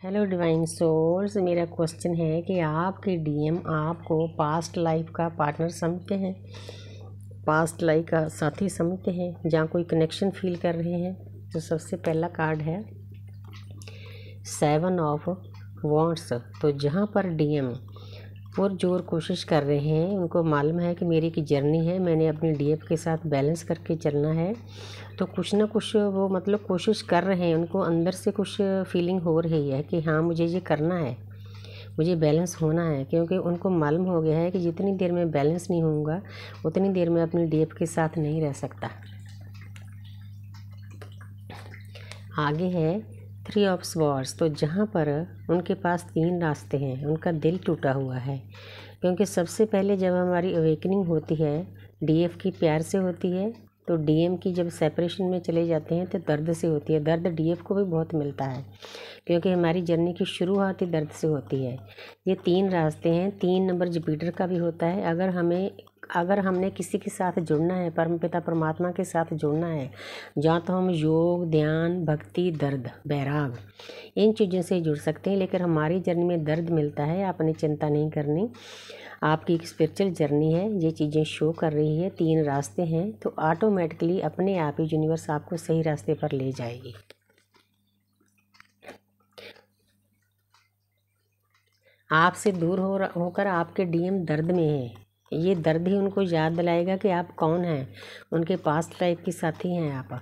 Hello divine souls, मेरा question है कि आपके डीएम आपको पास्ट लाइफ का पार्टनर समझते हैं, पास्ट लाइफ का साथी समझते हैं, जहाँ कोई कनेक्शन फील कर रहे हैं। तो सबसे पहला कार्ड है 7 ऑफ वॉन्ड्स। तो जहाँ पर डीएम पुरजोर कोशिश कर रहे हैं, उनको मालूम है कि मेरी की जर्नी है, मैंने अपनी डीएफ के साथ बैलेंस करके चलना है। तो कुछ ना कुछ वो कोशिश कर रहे हैं, उनको अंदर से कुछ फीलिंग हो रही है कि हाँ मुझे ये करना है, मुझे बैलेंस होना है। क्योंकि उनको मालूम हो गया है कि जितनी देर में बैलेंस नहीं होऊंगा उतनी देर में अपनी डीएफ के साथ नहीं रह सकता। आगे है 3 ऑफ स्वॉर्ड्स। तो जहाँ पर उनके पास 3 रास्ते हैं, उनका दिल टूटा हुआ है। क्योंकि सबसे पहले जब हमारी अवेकनिंग होती है डीएफ की प्यार से होती है, तो डीएम की जब सेपरेशन में चले जाते हैं तो दर्द से होती है। दर्द डीएफ को भी बहुत मिलता है, क्योंकि हमारी जर्नी की शुरुआत ही दर्द से होती है। ये 3 रास्ते हैं। 3 नंबर जुपिटर का भी होता है। अगर हमने किसी के साथ जुड़ना है, परमपिता परमात्मा के साथ जुड़ना है, जहाँ तो हम योग, ध्यान, भक्ति, दर्द, बैराग, इन चीज़ों से जुड़ सकते हैं। लेकिन हमारी जर्नी में दर्द मिलता है, आपने चिंता नहीं करनी। आपकी एक स्पिरिचुअल जर्नी है, ये चीज़ें शो कर रही है। 3 रास्ते हैं, तो ऑटोमेटिकली अपने आप ही यूनिवर्स आपको सही रास्ते पर ले जाएगी। आपसे दूर होकर आपके डीएम दर्द में है। ये दर्द ही उनको याद दिलाएगा कि आप कौन हैं, उनके पास्ट लाइफ के साथी हैं आप।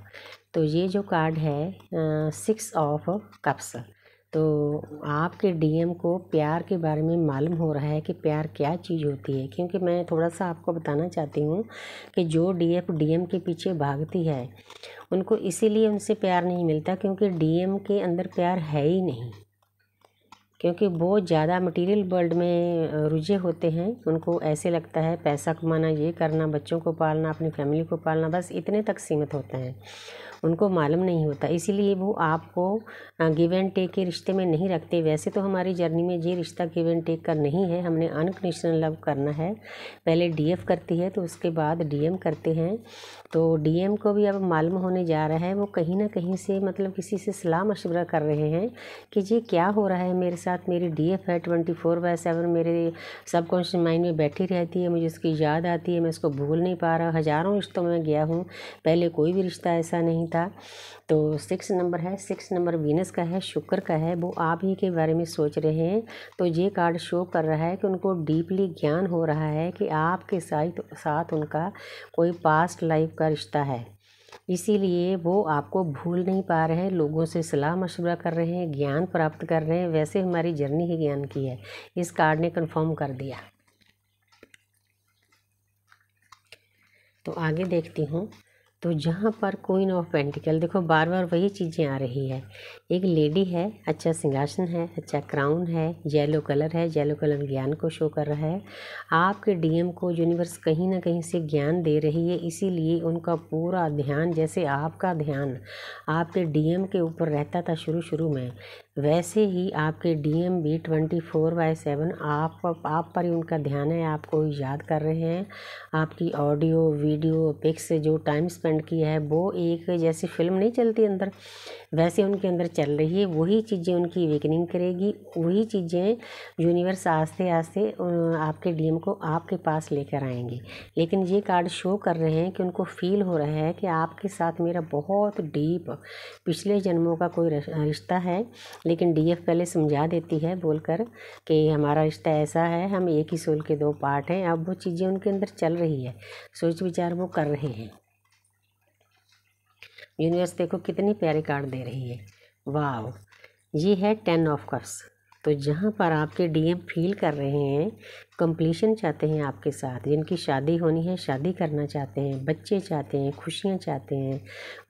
तो ये जो कार्ड है 6 ऑफ कप्स। तो आपके डीएम को प्यार के बारे में मालूम हो रहा है कि प्यार क्या चीज़ होती है। क्योंकि मैं थोड़ा सा आपको बताना चाहती हूँ कि जो डीएम के पीछे भागती है, उनको इसीलिए उनसे प्यार नहीं मिलता क्योंकि डीएम के अंदर प्यार है ही नहीं। क्योंकि बहुत ज़्यादा मटेरियल वर्ल्ड में रुझे होते हैं। उनको ऐसे लगता है पैसा कमाना, ये करना, बच्चों को पालना, अपनी फैमिली को पालना, बस इतने तक सीमित होते हैं। उनको मालूम नहीं होता, इसीलिए वो आपको गिव एंड टेक के रिश्ते में नहीं रखते। वैसे तो हमारी जर्नी में ये रिश्ता गिव एंड टेक का नहीं है, हमने अनकंडीशनल लव करना है। पहले डीएफ करती है तो उसके बाद डीएम करते हैं। तो डीएम को भी अब मालूम होने जा रहा है, वो कहीं ना कहीं से किसी से सलाह मशवरा कर रहे हैं कि ये क्या हो रहा है मेरे साथ। मेरी डीएफ है 24/7 मेरे सबकॉन्शियस माइंड में बैठी रहती है, मुझे उसकी याद आती है, मैं उसको भूल नहीं पा रहा। हज़ारों रिश्तों में गया हूँ, पहले कोई भी रिश्ता ऐसा नहीं था। तो 6 नंबर है, 6 नंबर वीनस का है, शुक्र का है। वो आप ही के बारे में सोच रहे हैं। तो ये कार्ड शो कर रहा है कि उनको डीपली ज्ञान हो रहा है कि आपके साथ उनका कोई पास्ट लाइफ का रिश्ता है। इसीलिए वो आपको भूल नहीं पा रहे हैं, लोगों से सलाह मशवरा कर रहे हैं, ज्ञान प्राप्त कर रहे हैं। वैसे हमारी जर्नी ही ज्ञान की है, इस कार्ड ने कंफर्म कर दिया। तो आगे देखती हूँ। तो जहाँ पर क्वीन ऑफ पेंटिकल, देखो बार बार वही चीज़ें आ रही है। एक लेडी है, अच्छा सिंहासन है, अच्छा क्राउन है, येलो कलर है। येलो कलर ज्ञान को शो कर रहा है। आपके डीएम को यूनिवर्स कहीं ना कहीं से ज्ञान दे रही है, इसीलिए उनका पूरा ध्यान, जैसे आपका ध्यान आपके डीएम के ऊपर रहता था शुरू में, वैसे ही आपके डीएम भी 24/7 आप पर ही उनका ध्यान है। आपको याद कर रहे हैं। आपकी ऑडियो, वीडियो, पिक्स जो टाइम स्पेंड किया है, वो एक जैसी फिल्म नहीं चलती अंदर, वैसे उनके अंदर चल रही है। वही चीज़ें उनकी अवेकनिंग करेगी, वही चीज़ें यूनिवर्स आस्ते आस्ते आपके डीएम को आपके पास लेकर आएंगे। लेकिन ये कार्ड शो कर रहे हैं कि उनको फील हो रहा है कि आपके साथ मेरा बहुत डीप पिछले जन्मों का कोई रिश्ता है। लेकिन डीएफ पहले समझा देती है बोलकर कि हमारा रिश्ता ऐसा है, हम एक ही सोल के 2 पार्ट हैं। अब वो चीज़ें उनके अंदर चल रही है, सोच विचार वो कर रहे हैं। यूनिवर्स देखो कितनी प्यारी कार्ड दे रही है, वाह। ये है 10 ऑफ कप्स। तो जहाँ पर आपके डीएम फील कर रहे हैं, कंप्लीशन चाहते हैं आपके साथ, जिनकी शादी होनी है, शादी करना चाहते हैं, बच्चे चाहते हैं, खुशियाँ चाहते हैं,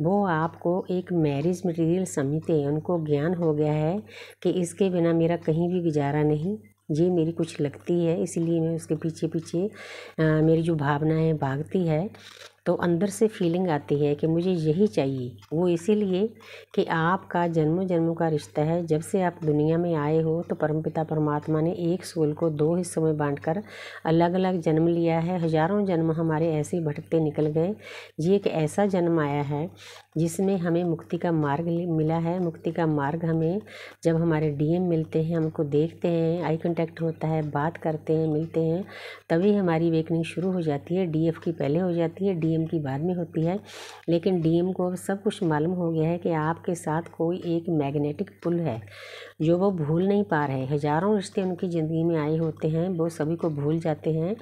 वो आपको एक मैरिज मटेरियल समझते हैं। उनको ज्ञान हो गया है कि इसके बिना मेरा कहीं भी गुजारा नहीं, ये मेरी कुछ लगती है, इसीलिए मैं उसके पीछे पीछे मेरी जो भावनाएं भागती है। तो अंदर से फीलिंग आती है कि मुझे यही चाहिए। वो इसीलिए कि आपका जन्मों जन्मों का रिश्ता है। जब से आप दुनिया में आए हो तो परमपिता परमात्मा ने एक सोल को 2 हिस्सों में बांटकर अलग अलग जन्म लिया है। हजारों जन्म हमारे ऐसे भटकते निकल गए। ये एक ऐसा जन्म आया है जिसमें हमें मुक्ति का मार्ग मिला है। मुक्ति का मार्ग हमें जब हमारे डीएम मिलते हैं, हमको देखते हैं, आई कांटेक्ट होता है, बात करते हैं, मिलते हैं, तभी हमारी अवेकनिंग शुरू हो जाती है। डीएफ की पहले हो जाती है, डीएम की बाद में होती है। लेकिन डीएम को अब सब कुछ मालूम हो गया है कि आपके साथ कोई एक मैग्नेटिक पुल है जो वो भूल नहीं पा रहे। हजारों रिश्ते उनकी ज़िंदगी में आए होते हैं, वो सभी को भूल जाते हैं,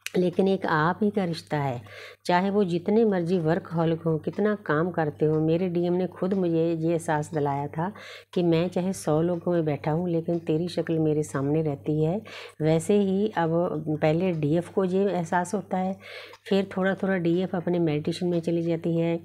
लेकिन एक आप ही का रिश्ता है। चाहे वो जितने मर्जी वर्कहॉलिक हो, कितना काम करते हो। मेरे डीएम ने खुद मुझे ये एहसास दिलाया था कि मैं चाहे 100 लोगों में बैठा हूँ लेकिन तेरी शक्ल मेरे सामने रहती है। वैसे ही अब पहले डीएफ को ये एहसास होता है, फिर थोड़ा थोड़ा डीएफ अपने मेडिटेशन में चली जाती है,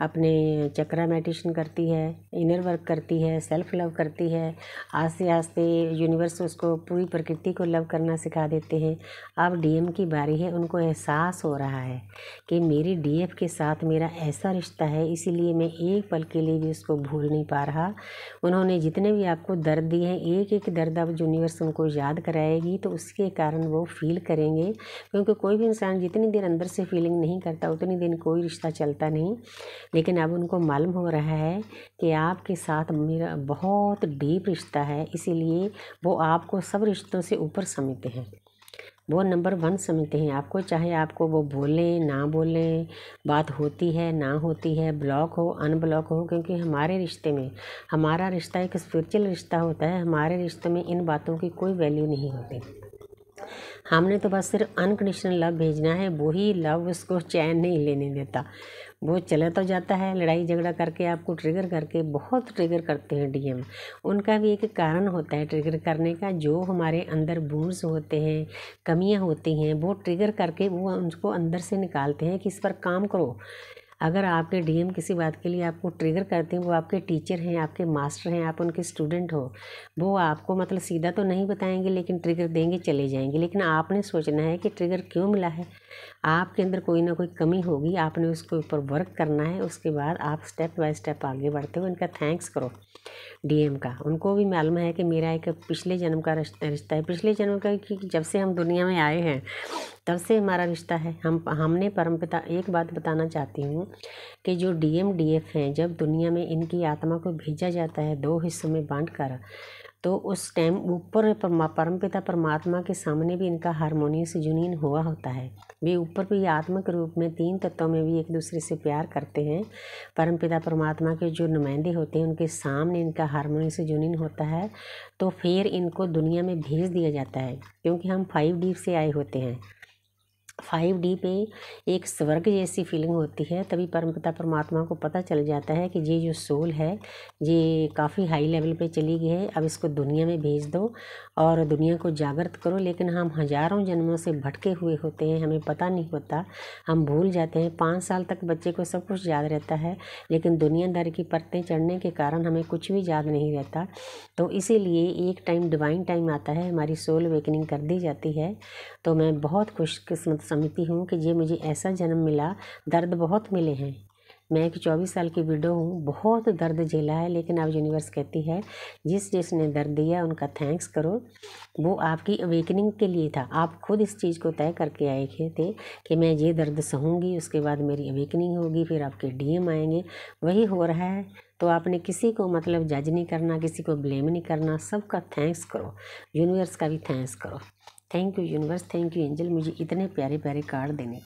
अपने चक्रा मेडिटेशन करती है, इनर वर्क करती है, सेल्फ लव करती है। आस्ते आस्ते यूनिवर्स उसको, पूरी प्रकृति को लव करना सिखा देते हैं। अब डीएम की बारी है। उनको एहसास हो रहा है कि मेरी डीएफ के साथ मेरा ऐसा रिश्ता है, इसीलिए मैं एक पल के लिए भी उसको भूल नहीं पा रहा। उन्होंने जितने भी आपको दर्द दिए हैं, एक एक दर्द अब यूनिवर्स उनको याद कराएगी तो उसके कारण वो फील करेंगे। क्योंकि कोई भी इंसान जितनी देर अंदर से फीलिंग नहीं करता उतनी देर कोई रिश्ता चलता नहीं। लेकिन अब उनको मालूम हो रहा है कि आपके साथ मेरा बहुत डीप रिश्ता है, इसीलिए वो आपको सब रिश्तों से ऊपर समझते हैं। वो नंबर 1 समझते हैं आपको। चाहे आपको वो बोलें ना बोलें, बात होती है ना होती है, ब्लॉक हो अनब्लॉक हो, क्योंकि हमारे रिश्ते में, हमारा रिश्ता एक स्पिरिचुअल रिश्ता होता है। हमारे रिश्ते में इन बातों की कोई वैल्यू नहीं होती। हमने तो बस सिर्फ अनकंडीशनल लव भेजना है। वही लव उसको चैन नहीं लेने देता। वो चला तो जाता है लड़ाई झगड़ा करके, आपको ट्रिगर करके। बहुत ट्रिगर करते हैं डीएम। उनका भी एक कारण होता है ट्रिगर करने का। जो हमारे अंदर वुंड्स होते हैं, कमियां होती हैं, वो ट्रिगर करके वो उनको अंदर से निकालते हैं कि इस पर काम करो। अगर आपके डीएम किसी बात के लिए आपको ट्रिगर करते हैं, वो आपके टीचर हैं, आपके मास्टर हैं, आप उनके स्टूडेंट हो, वो आपको मतलब सीधा तो नहीं बताएंगे लेकिन ट्रिगर देंगे, चले जाएंगे। लेकिन आपने सोचना है कि ट्रिगर क्यों मिला है। आपके अंदर कोई ना कोई कमी होगी, आपने उसके ऊपर वर्क करना है। उसके बाद आप स्टेप बाय स्टेप आगे बढ़ते हो। इनका थैंक्स करो डीएम का। उनको भी मालूम है कि मेरा एक पिछले जन्म का रिश्ता है। पिछले जन्म का कि जब से हम दुनिया में आए हैं तब से हमारा रिश्ता है। हमने परमपिता, एक बात बताना चाहती हूँ कि जो डीएम डीएफ हैं, जब दुनिया में इनकी आत्मा को भेजा जाता है 2 हिस्सों में बांटकर, तो उस टाइम ऊपर परमपिता परमात्मा के सामने भी इनका हारमोनियस यूनियन हुआ होता है। वे ऊपर भी आत्मिक रूप में 3 तत्वों में भी एक दूसरे से प्यार करते हैं। परमपिता परमात्मा के जो नुमाइंदे होते हैं उनके सामने इनका हारमोनियस यूनियन होता है। तो फिर इनको दुनिया में भेज दिया जाता है, क्योंकि हम 5D से आए होते हैं। 5D पे एक स्वर्ग जैसी फीलिंग होती है। तभी परमपिता परमात्मा को पता चल जाता है कि ये जो सोल है ये काफ़ी हाई लेवल पे चली गई है, अब इसको दुनिया में भेज दो और दुनिया को जागृत करो। लेकिन हम हजारों जन्मों से भटके हुए होते हैं, हमें पता नहीं होता, हम भूल जाते हैं। 5 साल तक बच्चे को सब कुछ याद रहता है, लेकिन दुनियादारी की परतें चढ़ने के कारण हमें कुछ भी याद नहीं रहता। तो इसीलिए एक टाइम डिवाइन टाइम आता है, हमारी सोल अवेकनिंग कर दी जाती है। तो मैं बहुत खुशकिस्मत समझती हूँ कि ये मुझे ऐसा जन्म मिला। दर्द बहुत मिले हैं। मैं एक 24 साल की विडो हूँ, बहुत दर्द झेला है, लेकिन अब यूनिवर्स कहती है जिसने दर्द दिया उनका थैंक्स करो। वो आपकी अवेकनिंग के लिए था। आप खुद इस चीज़ को तय करके आए थे कि मैं ये दर्द सहूँगी, उसके बाद मेरी अवेकनिंग होगी, फिर आपके डीएम आएंगे। वही हो रहा है। तो आपने किसी को मतलब जज नहीं करना, किसी को ब्लेम नहीं करना, सबका थैंक्स करो। यूनिवर्स का भी थैंक्स करो। Thank you universe, thank you angel, मुझे इतने प्यारे प्यारे कार्ड देने।